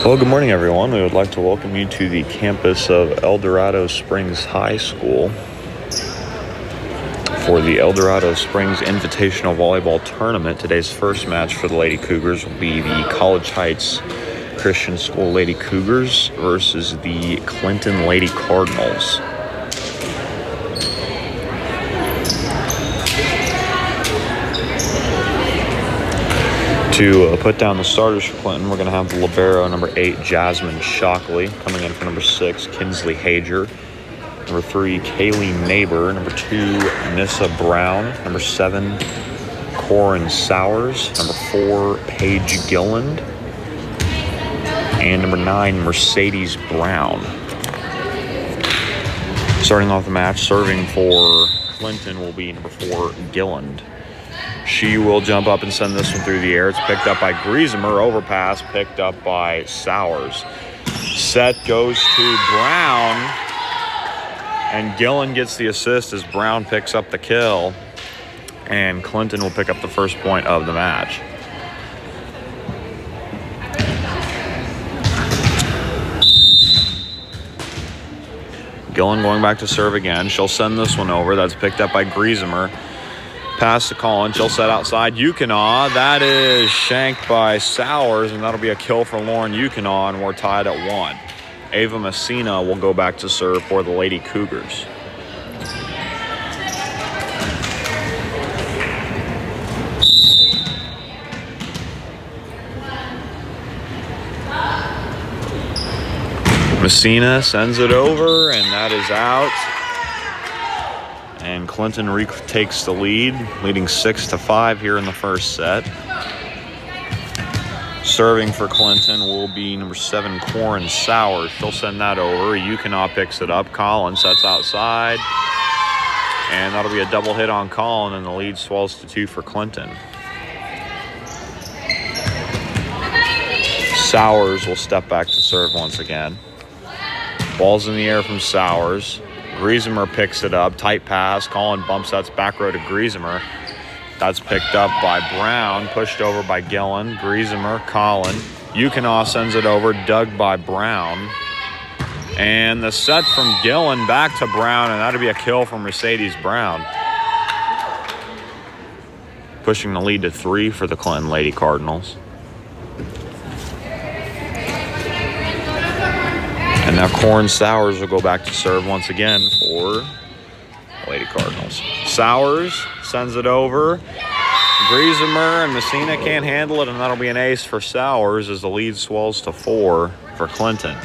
Well, good morning, everyone. We would like to welcome you to the campus of El Dorado Springs High School for the El Dorado Springs Invitational Volleyball Tournament. Today's first match for the Lady Cougars will be the College Heights Christian School Lady Cougars versus the Clinton Lady Cardinals. To put down the starters for Clinton, we're going to have the libero, number 8, Jasmine Shockley. Coming in for number 6, Kinsley Hager. Number 3, Kaylee Neighbor. Number 2, Nissa Brown. Number 7, Corin Sowers. Number 4, Paige Gilland. And number 9, Mercedes Brown. Starting off the match, serving for Clinton will be number 4, Gilland. She will jump up and send this one through the air. It's picked up by Griesemer. Overpass picked up by Sowers. Set goes to Brown. And Gilland gets the assist as Brown picks up the kill. And Clinton will pick up the first point of the match. Gilland going back to serve again. She'll send this one over. That's picked up by Griesemer. Pass to Collins. She'll set outside Yukinaw. That is shanked by Sowers, and that'll be a kill for Lauren Yukinaw, and we're tied at 1. Ava Messina will go back to serve for the Lady Cougars. Messina sends it over, and that is out. And Clinton takes the lead, leading 6-5 here in the first set. Serving for Clinton will be number 7, Corin Sowers. She'll send that over. Yukinaw picks it up. Collins sets outside. And that'll be a double hit on Collin, and the lead swells to 2 for Clinton. Sowers will step back to serve once again. Ball's in the air from Sowers. Griesemer picks it up. Tight pass. Collin bumps that's back row to Griesemer. That's picked up by Brown. Pushed over by Gilland. Griesemer, Collin. Yukinaw sends it over. Dug by Brown. And the set from Gilland back to Brown, and that'll be a kill from Mercedes Brown. Pushing the lead to 3 for the Clinton Lady Cardinals. And now Corin Sowers will go back to serve once again for Lady Cardinals. Sowers sends it over. Griesemer and Messina can't handle it, and that'll be an ace for Sowers as the lead swells to 4 for Clinton.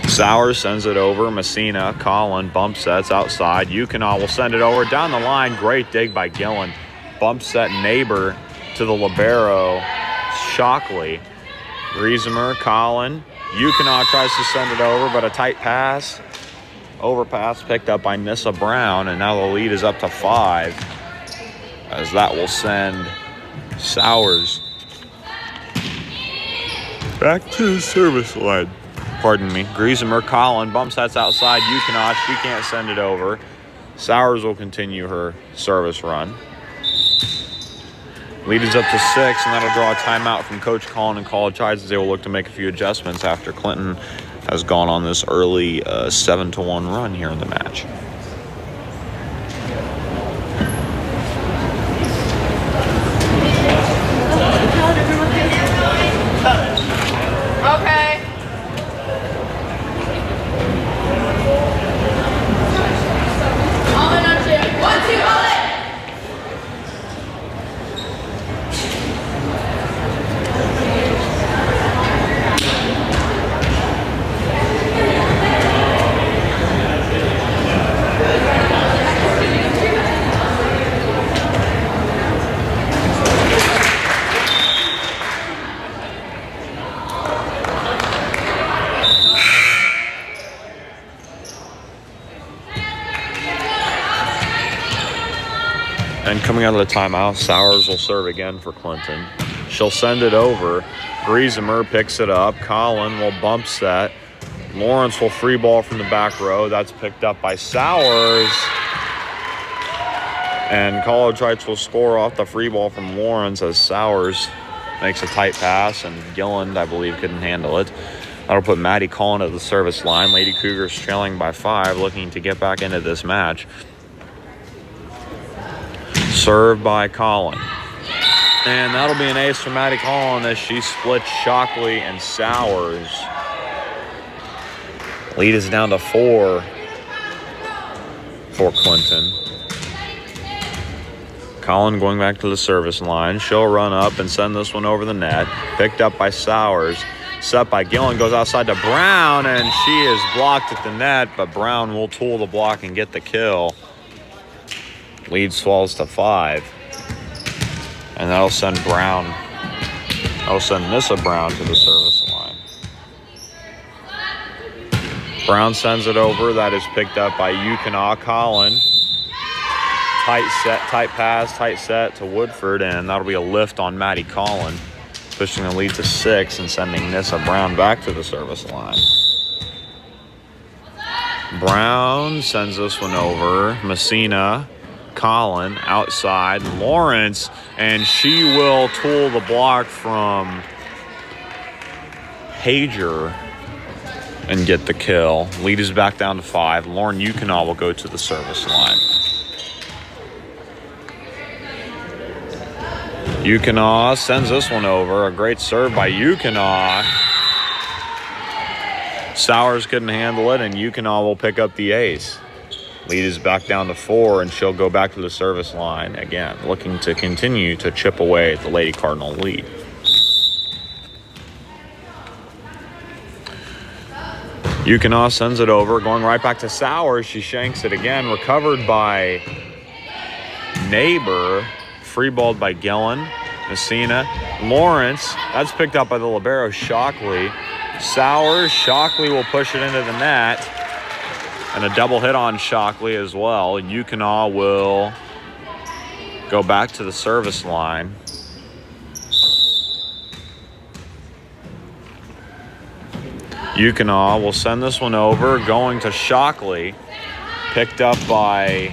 Sowers sends it over. Messina, Collin, bump sets outside. Yukinaw will send it over. Down the line, great dig by Gilland. Bump set Neighbor to the libero, Shockley. Griesemer, Collin. Yukinaw tries to send it over, but a tight pass. Overpass picked up by Nissa Brown, and now the lead is up to 5. As that will send Sowers back to the service line. Pardon me. Griesemer, Collin, bumps that's outside. Yukinaw, she can't send it over. Sowers will continue her service run. Lead is up to 6, and that'll draw a timeout from Coach Collin and College Heights as they will look to make a few adjustments after Clinton has gone on this early 7-1 run here in the match. Okay. All in on 2. 1, 2, all in. And coming out of the timeout, Sowers will serve again for Clinton. She'll send it over. Griesemer picks it up. Collin will bump set. Lawrence will free ball from the back row. That's picked up by Sowers. And College Heights will score off the free ball from Lawrence as Sowers makes a tight pass, and Gilland, I believe, couldn't handle it. That'll put Maddie Collin at the service line. Lady Cougars trailing by 5, looking to get back into this match. Served by Collin. And that'll be an ace for Maddie Collin as she splits Shockley and Sowers. Lead is down to 4 for Clinton. Collin going back to the service line. She'll run up and send this one over the net. Picked up by Sowers. Set by Gillen, goes outside to Brown, and she is blocked at the net, but Brown will tool the block and get the kill. Lead swells to 5. And that'll send Nissa Brown to the service line. Brown sends it over. That is picked up by Yukon Collin. Tight pass, tight set to Woodford, and that'll be a lift on Maddie Collin, pushing the lead to 6 and sending Nissa Brown back to the service line. Brown sends this one over. Messina, Collin, outside. Lawrence, and she will tool the block from Hager and get the kill. Lead is back down to 5. Lauren Yukon will go to the service line. Yukon sends this one over. A great serve by Yukon. Sowers couldn't handle it, and Yukon will pick up the ace. Lead is back down to 4, and she'll go back to the service line again, looking to continue to chip away at the Lady Cardinal lead. Yukon sends it over, going right back to Sowers. She shanks it again, recovered by Neighbor. Free balled by Gillen. Messina. Lawrence. That's picked up by the libero, Shockley. Sowers. Shockley will push it into the net. And a double hit on Shockley as well. Yukon will go back to the service line. Yukon will send this one over, going to Shockley. Picked up by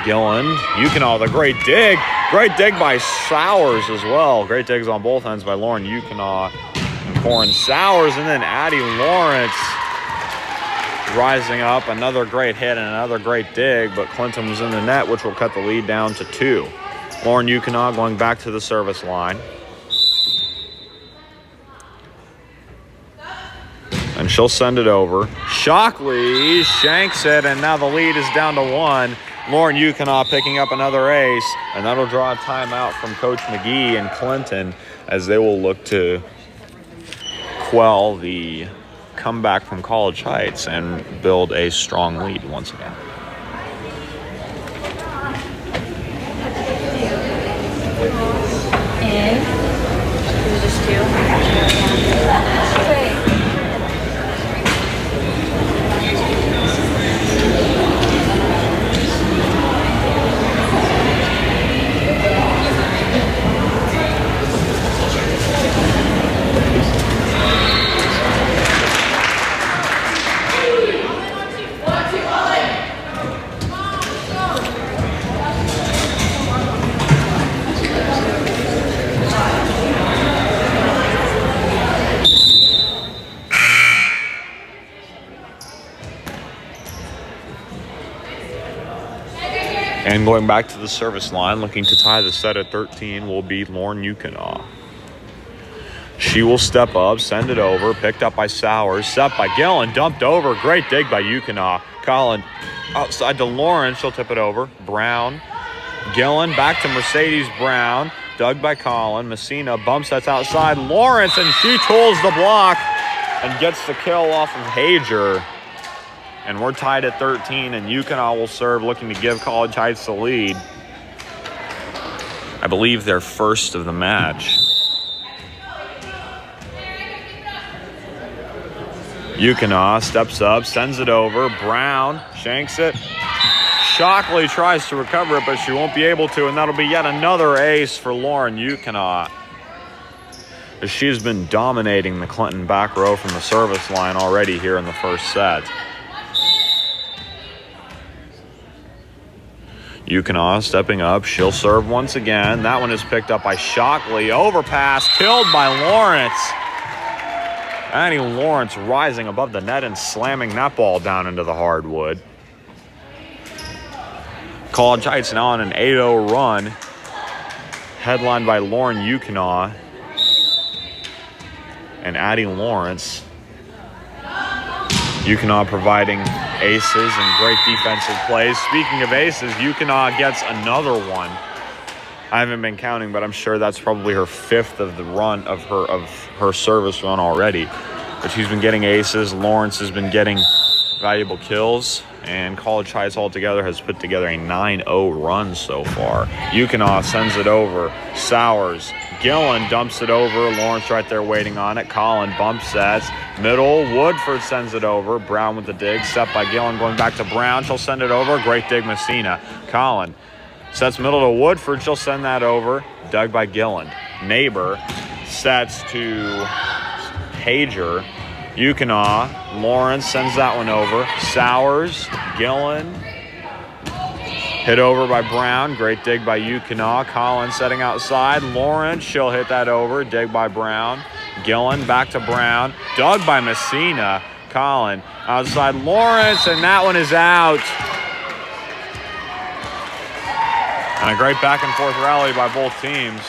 Gilland. Yukon, the great dig. Great dig by Sowers as well. Great digs on both ends by Lauren Yukon and Corin Sowers. And then Addie Lawrence rising up. Another great hit and another great dig, but Clinton was in the net, which will cut the lead down to 2. Lauren Yukon going back to the service line. And she'll send it over. Shockley shanks it, and now the lead is down to 1. Lauren Yukon picking up another ace, and that'll draw a timeout from Coach McGee and Clinton as they will look to quell the comeback from College Heights and build a strong lead once again. And it was just 2. And going back to the service line, looking to tie the set at 13, will be Lauren Yukon. She will step up, send it over, picked up by Sowers, set by Gillen, dumped over. Great dig by Yukon. Collin outside to Lauren, she'll tip it over. Brown, Gillen back to Mercedes Brown, dug by Collin. Messina bumps that's outside. Lawrence, and she tools the block and gets the kill off of Hager. And we're tied at 13, and Yukon will serve, looking to give College Heights the lead. I believe they're first of the match. Yukon steps up, sends it over. Brown shanks it. Shockley tries to recover it, but she won't be able to, and that'll be yet another ace for Lauren Yukon. She's been dominating the Clinton back row from the service line already here in the first set. Yukina stepping up. She'll serve once again. That one is picked up by Shockley. Overpass, killed by Lawrence. Annie Lawrence rising above the net and slamming that ball down into the hardwood. College Heights now on an 8-0 run, headlined by Lauren Yukina and Addie Lawrence. Yukina providing aces and great defensive plays. Speaking of aces, Yukina gets another one. I haven't been counting, but I'm sure that's probably her 5th of the run of her service run already. But she's been getting aces. Lawrence has been getting valuable kills, and College Heights altogether has put together a 9-0 run so far. Yukina sends it over. Sowers. Gillen dumps it over. Lawrence right there waiting on it. Collin bump sets. Middle. Woodford sends it over. Brown with the dig. Set by Gillen going back to Brown. She'll send it over. Great dig, Messina. Collin sets middle to Woodford. She'll send that over. Dug by Gillen. Neighbor sets to Hager. Yukina. Lawrence sends that one over. Sowers. Gillen. Hit over by Brown. Great dig by Yukina. Collins setting outside. Lawrence, she'll hit that over. Dig by Brown. Gillen back to Brown. Dug by Messina. Collins outside Lawrence, and that one is out. And a great back and forth rally by both teams.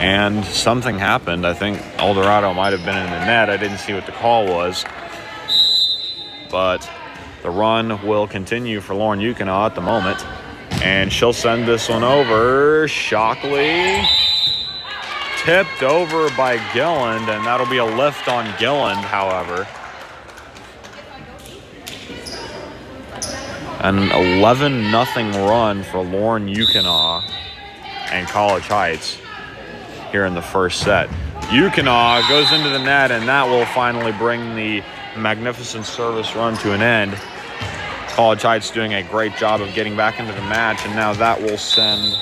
And something happened. I think El Dorado might have been in the net. I didn't see what the call was. But the run will continue for Lauren Yukina at the moment. And she'll send this one over. Shockley. Tipped over by Gilland, and that'll be a lift on Gilland, however. An 11-0 run for Lauren Yukina and College Heights here in the first set. Yukina goes into the net, and that will finally bring the magnificent service run to an end. College Heights doing a great job of getting back into the match, and now that will send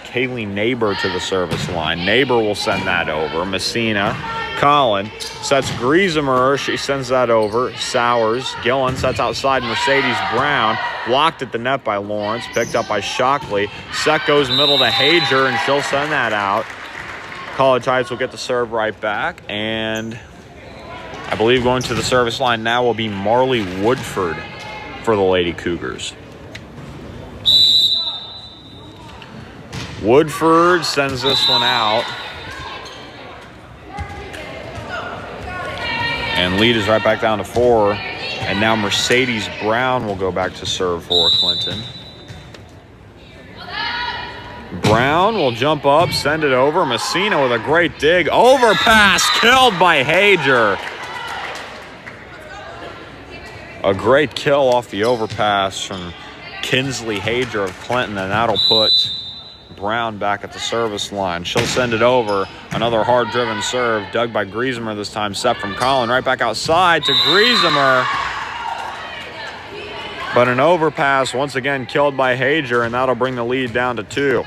Kaylee Neighbor to the service line. Neighbor will send that over. Messina. Collin sets Griesemer. She sends that over. Sowers. Gillen sets outside. Mercedes Brown. Blocked at the net by Lawrence. Picked up by Shockley. Set goes middle to Hager, and she'll send that out. College Heights will get the serve right back, and I believe going to the service line now will be Marley Woodford for the Lady Cougars. Woodford sends this one out. And lead is right back down to 4. And now Mercedes Brown will go back to serve for Clinton. Brown will jump up, send it over. Messina with a great dig. Overpass, killed by Hager. A great kill off the overpass from Kinsley Hager of Clinton, and that'll put Brown back at the service line. She'll send it over. Another hard-driven serve, dug by Griesemer this time, set from Collin. Right back outside to Griesemer. But an overpass once again killed by Hager, and that'll bring the lead down to 2.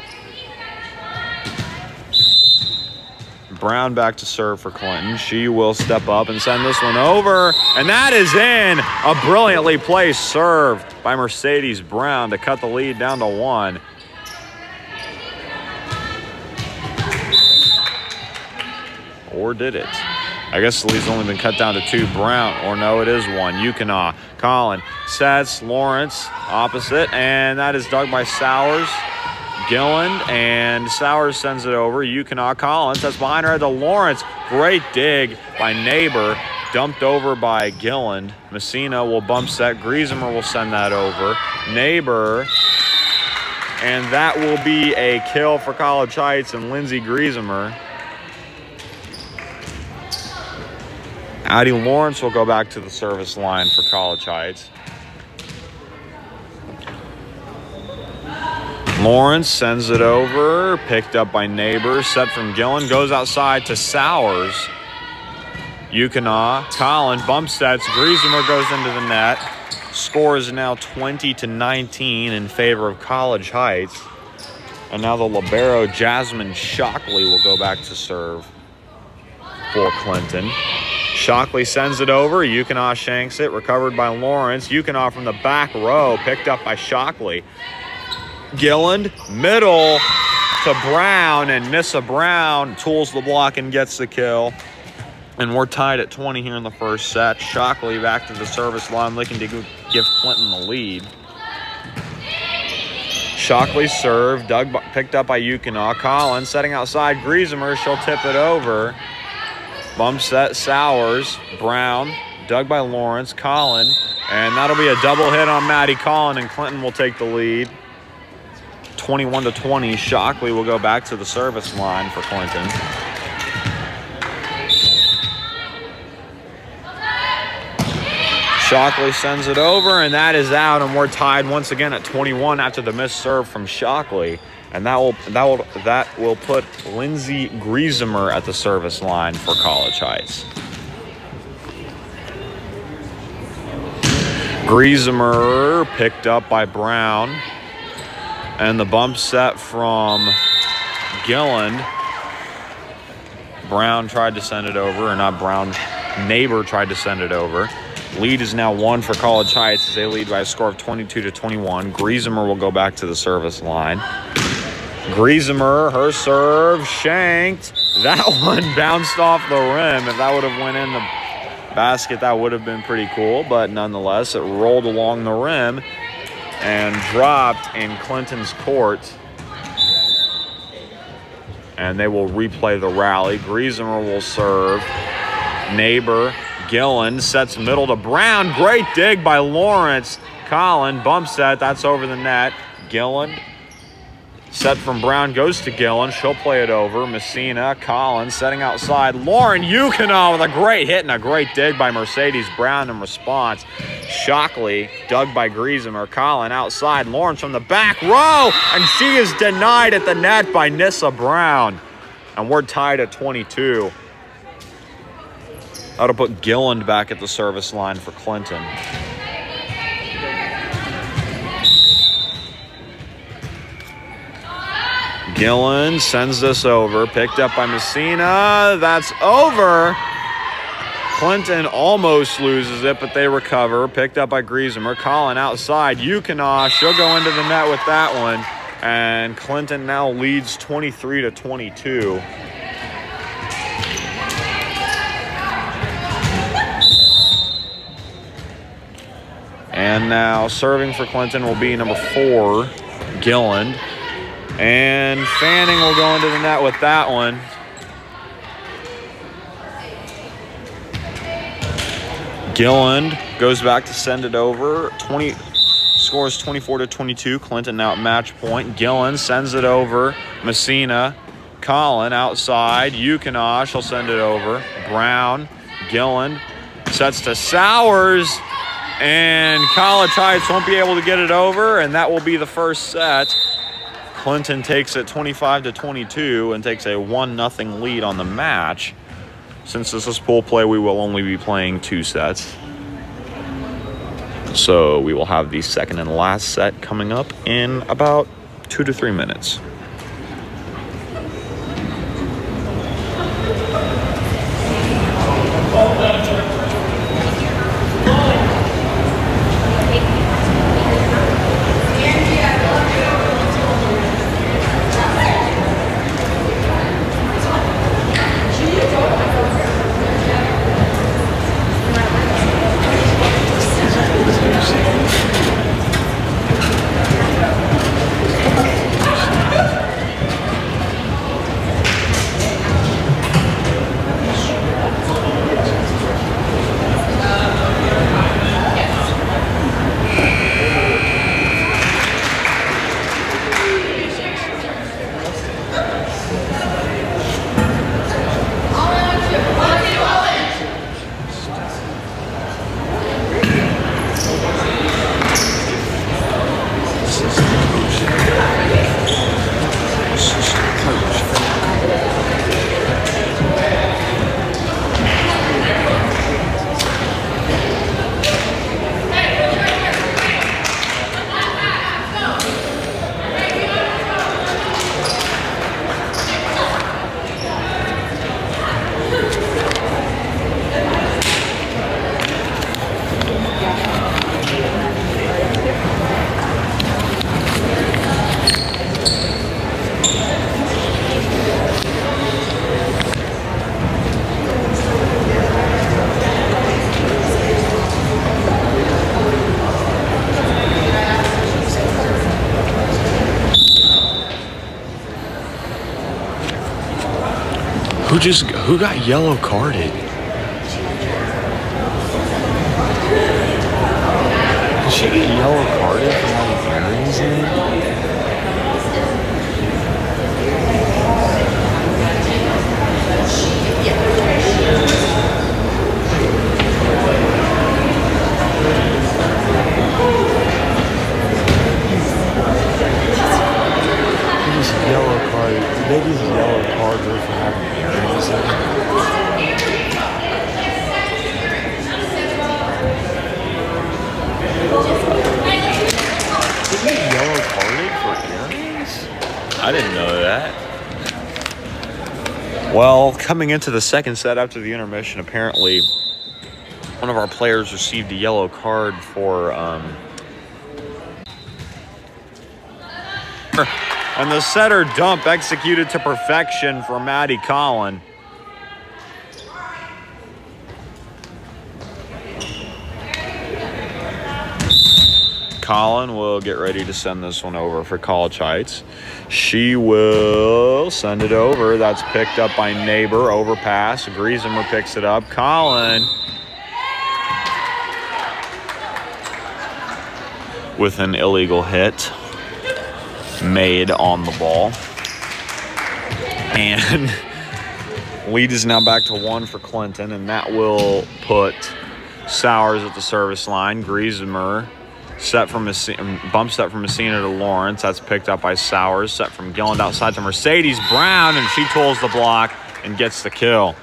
Brown back to serve for Clinton. She will step up and send this one over, and that is in. A brilliantly placed serve by Mercedes Brown to cut the lead down to 1. Or did it? I guess the lead's only been cut down to 2. Brown, or no, it is 1. Yukina. Collin sets. Lawrence opposite, and that is dug by Sowers. Gilland, and Sowers sends it over. Yukina. Collins, that's behind her head to Lawrence. Great dig by Neighbor. Dumped over by Gilland. Messina will bump set. Griesemer will send that over. Neighbor. And that will be a kill for College Heights and Lindsay Griesemer. Addie Lawrence will go back to the service line for College Heights. Lawrence sends it over, picked up by Neighbor, set from Gillen, goes outside to Sowers. Yukina, Collin bump sets, Griesemer goes into the net. Score is now 20-19 in favor of College Heights. And now the libero, Jasmine Shockley, will go back to serve for Clinton. Shockley sends it over. Yukina shanks it. Recovered by Lawrence. Yukina from the back row. Picked up by Shockley. Gilland, middle to Brown, and Nissa Brown tools the block and gets the kill. And we're tied at 20 here in the first set. Shockley back to the service line, looking to give Clinton the lead. Shockley serve, picked up by Yukina. Collins setting outside. Griesemer, she'll tip it over. Bump set, Sowers, Brown, dug by Lawrence, Collin, and that'll be a double hit on Maddie Collin, and Clinton will take the lead. 21-20, Shockley will go back to the service line for Clinton. Shockley sends it over, and that is out, and we're tied once again at 21 after the missed serve from Shockley. And that will put Lindsay Griesemer at the service line for College Heights. Griesemer picked up by Brown. And the bump set from Gilland. Brown tried to send it over, or not Brown, Neighbor tried to send it over. Lead is now 1 for College Heights as they lead by a score of 22-21. Griesemer will go back to the service line. Griesemer, her serve, shanked. That one bounced off the rim. If that would have went in the basket, that would have been pretty cool. But nonetheless, it rolled along the rim and dropped in Clinton's court. And they will replay the rally. Griesemer will serve. Neighbor, Gilland sets middle to Brown. Great dig by Lawrence. Collin, bump set, that's over the net. Gilland. Set from Brown goes to Gilland. She'll play it over. Messina, Collins setting outside. Lauren Yukina with a great hit and a great dig by Mercedes Brown in response. Shockley dug by Griesemer. Collin outside. Lawrence from the back row. And she is denied at the net by Nissa Brown. And we're tied at 22. That'll put Gilland back at the service line for Clinton. Gilland sends this over, picked up by Messina. That's over. Clinton almost loses it, but they recover. Picked up by Griesemer. Collin outside. Yukina, she'll go into the net with that one. And Clinton now leads 23-22. And now serving for Clinton will be number 4, Gilland. And Fanning will go into the net with that one. Gilland goes back to send it over. Scores 24-22. Clinton now at match point. Gilland sends it over. Messina. Collin outside. Yukina, she'll send it over. Brown. Gilland sets to Sowers. And College Heights won't be able to get it over. And that will be the first set. Clinton takes it 25-22 and takes a 1-0 lead on the match. Since this is pool play, we will only be playing 2 sets. So we will have the second and last set coming up in about 2 to 3 minutes. Who got yellow carded? Did she get yellow carded for having earrings in? Yellow card. Baby's yellow card for having earrings in. Did he get yellow carded for earrings? I didn't know that. Well, coming into the second set after the intermission, apparently one of our players received a yellow card for and the setter dump executed to perfection for Maddie Collin. Collin will get ready to send this one over for College Heights. She will send it over. That's picked up by Neighbor. Overpass. Griesemer picks it up. Collin with an illegal hit made on the ball. And lead is now back to 1 for Clinton, and that will put Sowers at the service line. Griesemer bump set from Messina to Lawrence. That's picked up by Sowers. Set from Gilland outside to Mercedes Brown, and she tools the block and gets the kill.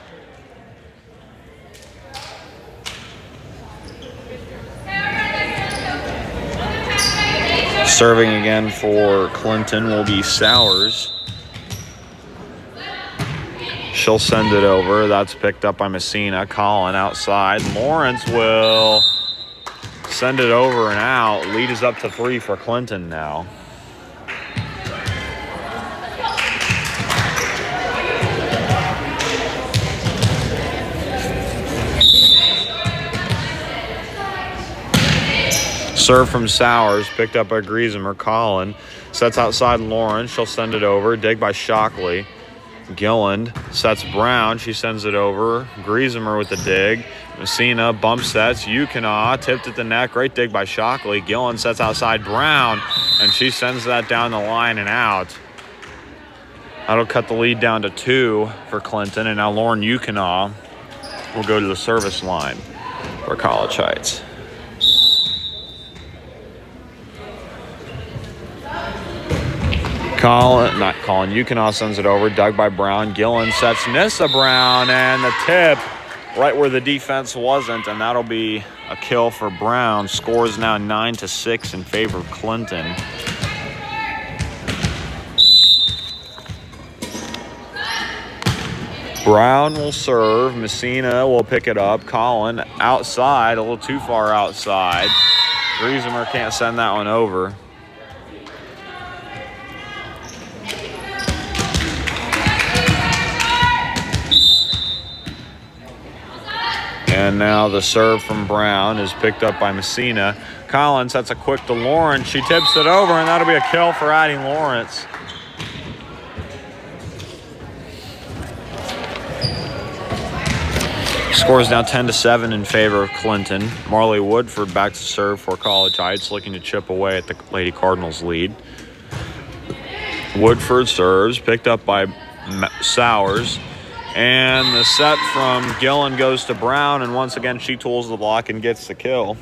Serving again for Clinton will be Sowers. She'll send it over. That's picked up by Messina. Collin outside. Lawrence will send it over and out. Lead is up to 3 for Clinton now. Serve from Sowers, picked up by Griesemer. Collin sets outside Lawrence. She'll send it over. Dig by Shockley. Gilland sets Brown. She sends it over. Griesemer with the dig. Messina bump sets. Yukina tipped at the net. Great dig by Shockley. Gilland sets outside Brown, and she sends that down the line and out. That'll cut the lead down to 2 for Clinton, and now Lauren Yukina will go to the service line for College Heights. Yukina sends it over. Dug by Brown. Gilland sets Nissa Brown, and the tip right where the defense wasn't, and that'll be a kill for Brown. Score is now 9-6 in favor of Clinton. Brown will serve. Messina will pick it up. Collin outside, a little too far outside. Griesemer can't send that one over. And now the serve from Brown is picked up by Messina. Collin sets a quick to Lawrence. She tips it over, and that'll be a kill for Addie Lawrence. Score is now 10-7 in favor of Clinton. Marley Woodford back to serve for College Heights, looking to chip away at the Lady Cardinals' lead. Woodford serves, picked up by Sowers. And the set from Gilland goes to Brown, and once again she tools the block and gets the kill.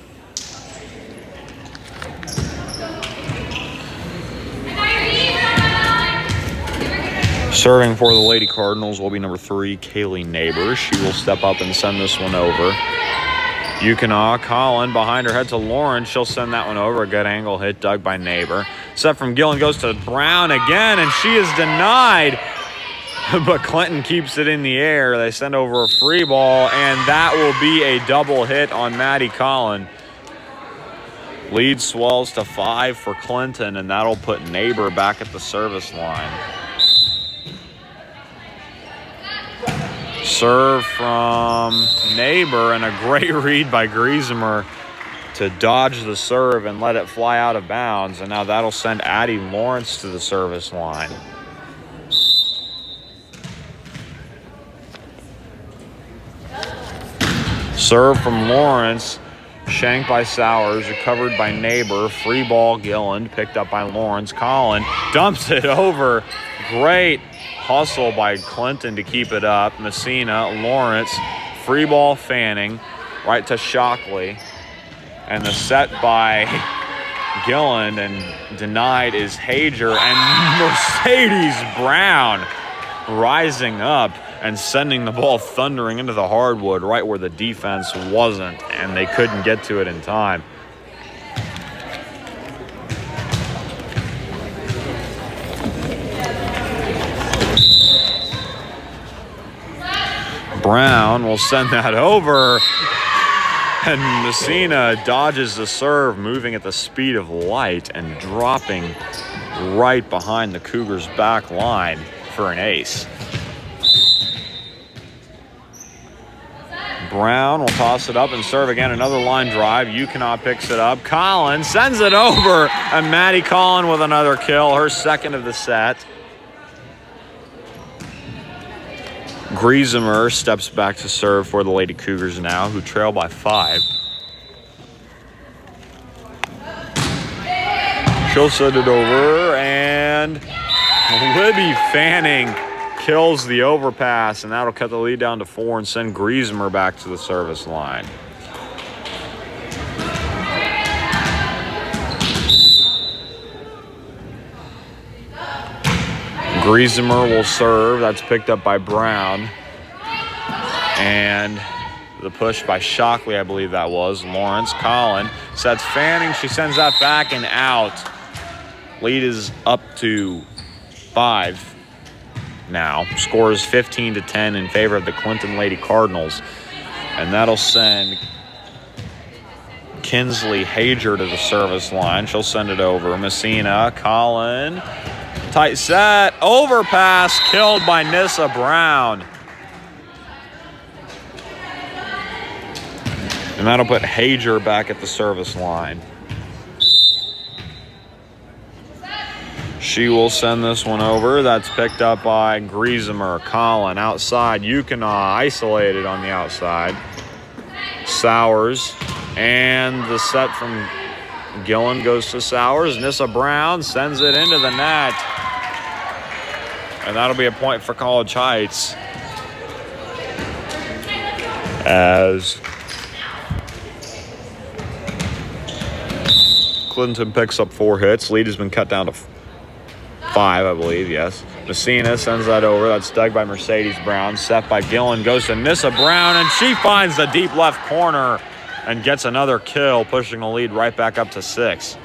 Serving for the Lady Cardinals will be number 3, Kaylee Neighbor. She will step up and send this one over. Yukina, Collin behind her head to Lawrence. She'll send that one over. A good angle hit dug by Neighbor. Set from Gilland goes to Brown again, and she is denied. But Clinton keeps it in the air. They send over a free ball, and that will be a double hit on Maddie Collin. Lead swells to 5 for Clinton, and that'll put Neighbor back at the service line. Serve from Neighbor, and a great read by Griesemer to dodge the serve and let it fly out of bounds. And now that'll send Addie Lawrence to the service line. Serve from Lawrence. Shanked by Sowers. Recovered by Neighbor. Free ball Gilland. Picked up by Lawrence. Collin dumps it over. Great hustle by Clinton to keep it up. Messina. Lawrence. Free ball Fanning. Right to Shockley. And the set by Gilland and denied is Hager, and Mercedes Brown rising up and sending the ball thundering into the hardwood right where the defense wasn't, and they couldn't get to it in time. Brown will send that over. And Messina dodges the serve, moving at the speed of light and dropping right behind the Cougars' back line for an ace. Brown will toss it up and serve again. Another line drive. Ukinah picks it up. Collin sends it over. And Maddie Collin with another kill, her second of the set. Griesemer steps back to serve for the Lady Cougars now, who trail by 5. She'll send it over, and Libby Fanning kills the overpass, and that'll cut the lead down to 4 and send Griesemer back to the service line. Griesemer will serve. That's picked up by Brown. And the push by Shockley, I believe that was. Lawrence. Collin sets Fanning. She sends that back and out. Lead is up to 5 now. Score is 15-10 in favor of the Clinton Lady Cardinals. And that'll send Kinsley Hager to the service line. She'll send it over. Messina. Collin. Tight set. Overpass killed by Nissa Brown. And that'll put Hager back at the service line. She will send this one over. That's picked up by Griesemer. Collin outside. Ukinah isolated on the outside. Sowers. And the set from Gillen goes to Sowers. Nissa Brown sends it into the net. And that'll be a point for College Heights. As Clinton picks up 4 hits. Lead has been cut down to 5, I believe, yes. Messina sends that over. That's dug by Mercedes Brown. Set by Gillen. Goes to Nissa Brown, and she finds the deep left corner and gets another kill, pushing the lead right back up to 6.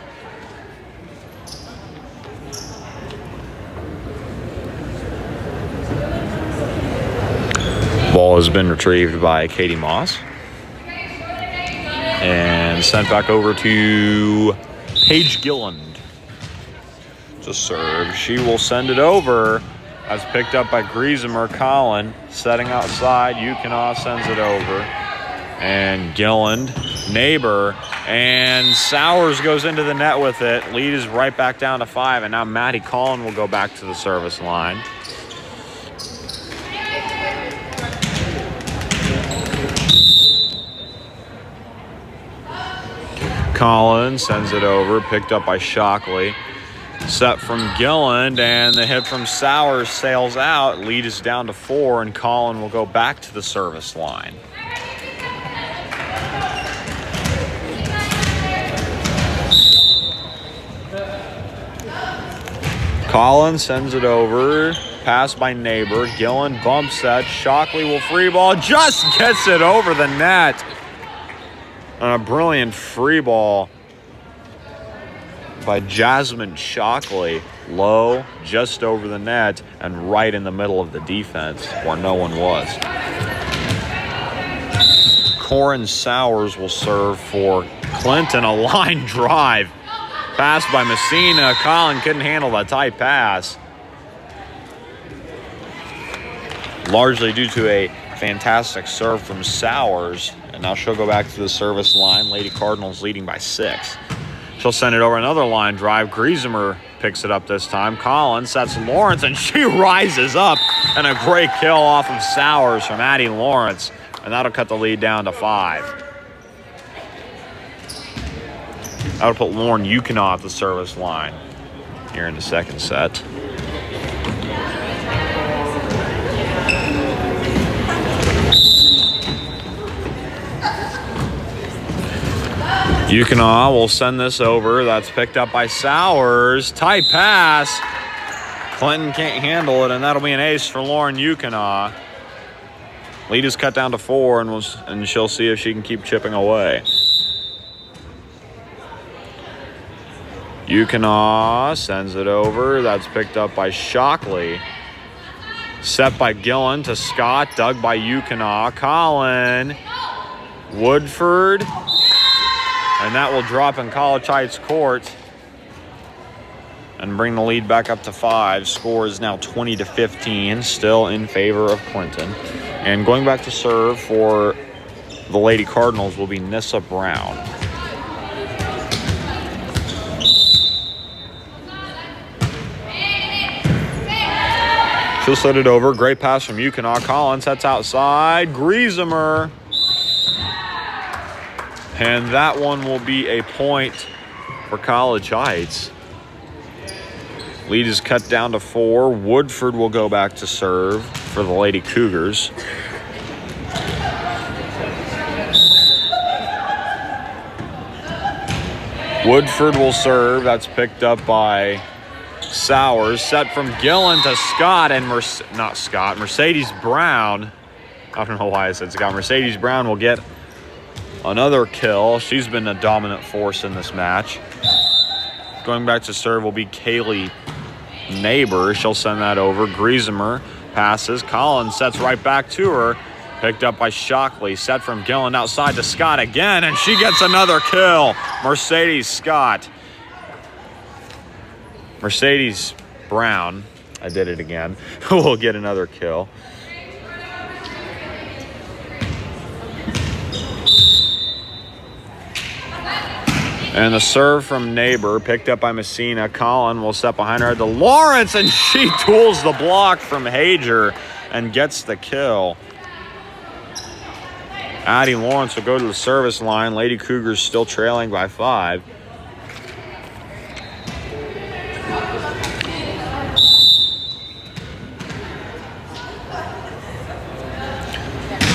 Ball has been retrieved by Katie Moss. And sent back over to Paige Gilland to serve. She will send it over. That's picked up by Griesemer. Collin setting outside. Ukinah sends it over. And Gilland, Neighbor, and Sowers goes into the net with it. Lead is right back down to 5, and now Maddie Collin will go back to the service line. Collin sends it over, picked up by Shockley. Set from Gilland, and the hit from Sowers sails out. Lead is down to 4, and Collin will go back to the service line. Collin sends it over. Pass by Neighbor. Gilland bumps that. Shockley will free ball. Just gets it over the net. A brilliant free ball by Jasmine Shockley. Low, just over the net, and right in the middle of the defense where no one was. Corin Sowers will serve for Clinton. A line drive. Pass by Messina. Collin couldn't handle that tight pass. Largely due to a fantastic serve from Sowers. And now she'll go back to the service line. Lady Cardinals leading by 6. She'll send it over another line drive. Griesemer picks it up this time. Collin sets Lawrence, and she rises up. And a great kill off of Sowers from Addie Lawrence. and that'll cut the lead down to 5. That'll put Lauren Yukon at the service line here in the second set. Yukon will send this over. That's picked up by Sowers. Tight pass. Clinton can't handle it, and that'll be an ace for Lauren Yukon. Lead is cut down to 4, and she'll see if she can keep chipping away. Yukon sends it over. That's picked up by Shockley. Set by Gillen to Scott. Dug by Yukon. Collin. Woodford. And that will drop in College Heights court and bring the lead back up to 5. Score is now 20-15, still in favor of Clinton. And going back to serve for the Lady Cardinals will be Nissa Brown. She'll set it over. Great pass from Yukon. Collins sets outside. Griesemer. And that one will be a point for College Heights. Lead is cut down to 4. Woodford will go back to serve for the Lady Cougars. Woodford will serve. That's picked up by Sowers. Set from Gillen to Scott and Mercedes Brown. I don't know why I said Scott. Mercedes Brown will get another kill. She's been a dominant force in this match. Going back to serve will be Kaylee Neighbor. She'll send that over. Griesemer passes. Collins sets right back to her. Picked up by Shockley. Set from Gillen outside to Scott again, and she gets another kill. Mercedes Brown, I did it again, will get another kill. And the serve from Neighbor, picked up by Messina. Collin will step behind her to Lawrence, and she tools the block from Hager and gets the kill. Addie Lawrence will go to the service line. Lady Cougars still trailing by 5.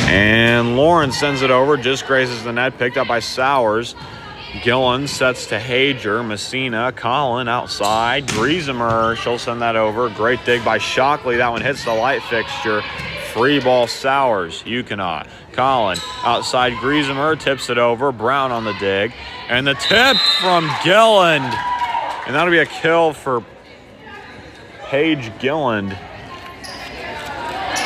And Lawrence sends it over, just grazes the net, picked up by Sowers. Gillen sets to Hager. Messina. Collin outside. Griesemer, she'll send that over. Great dig by Shockley. That one hits the light fixture. Free ball Sowers. Yukon. Collin outside. Griesemer tips it over. Brown on the dig. And the tip from Gilland. And that'll be a kill for Paige Gilland.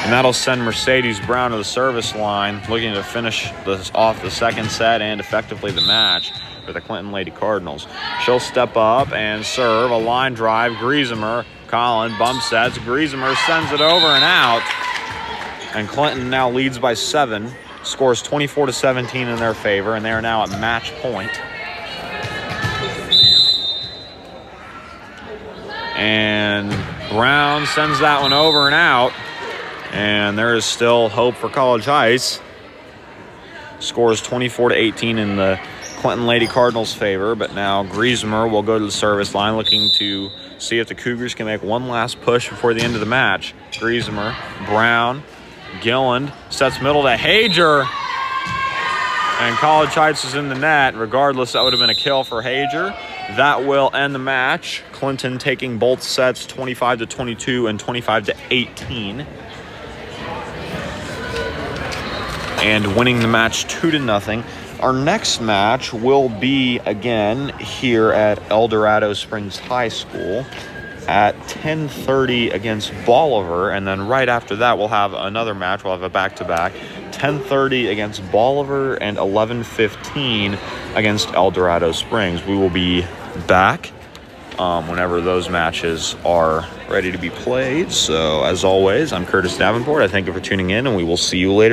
And that'll send Mercedes Brown to the service line, looking to finish this off the second set and effectively the match for the Clinton Lady Cardinals. She'll step up and serve a line drive. Griesemer. Collin bump sets. Griesemer sends it over and out. And Clinton now leads by 7. Scores 24-17 in their favor, and they are now at match point. And Brown sends that one over and out. And there is still hope for College Heights. Scores 24-18 in the Clinton Lady Cardinals' favor, but now Griesemer will go to the service line looking to see if the Cougars can make one last push before the end of the match. Griesemer, Brown, Gilland sets middle to Hager. And College Heights is in the net. Regardless, that would have been a kill for Hager. That will end the match. Clinton taking both sets 25-22 and 25-18. And winning the match 2-0. Our next match will be again here at El Dorado Springs High School at 10:30 against Bolivar, and then right after that we'll have another match. We'll have a back-to-back, 10:30 against Bolivar and 11:15 against El Dorado Springs. We will be back whenever those matches are ready to be played. So as always, I'm Curtis Davenport. I thank you for tuning in, and we will see you later.